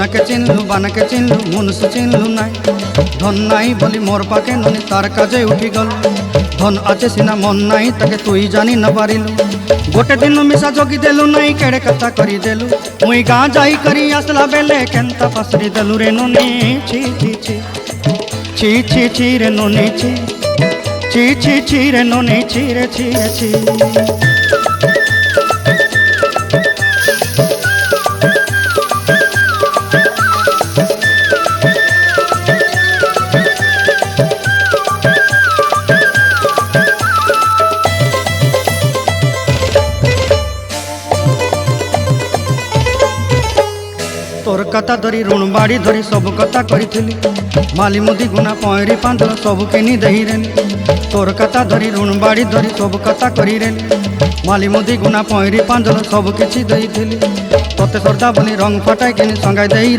নাকে চিনলু বানাকে চিনলু মনুষ্য চিনলু নাই। ধন নাই বলি মোর পাকে ননি তার কাজে উঠি গল। ধন আছে সিনা মন নাই তাকে তুই জানি না পারিলু। গোটে দিন মিশা জগি দেলু নাই কেড়ে কথা করি দেলু। মুই গাঁ যাই করি আসলা বেলে কেন্তা পাসরি দেলু রে ননি ছি ছি ছি ছি ছি ছি রে ননি ছি ছি ছি ছি রে ননি ছি রে ছি রে ছি। तोर कथा धरी ऋण बाड़ी धरी सब कथा करी माली मुदी गुना पहरी पांदल सब किनी दही रेली। तोर कथा धरी ऋण बाड़ी धरी सब कथा करी रेली माली मुदी गुना पहरी पांदल सब किछि दही तोते सरदा बोली रंग फटाई किनी संगाई दही।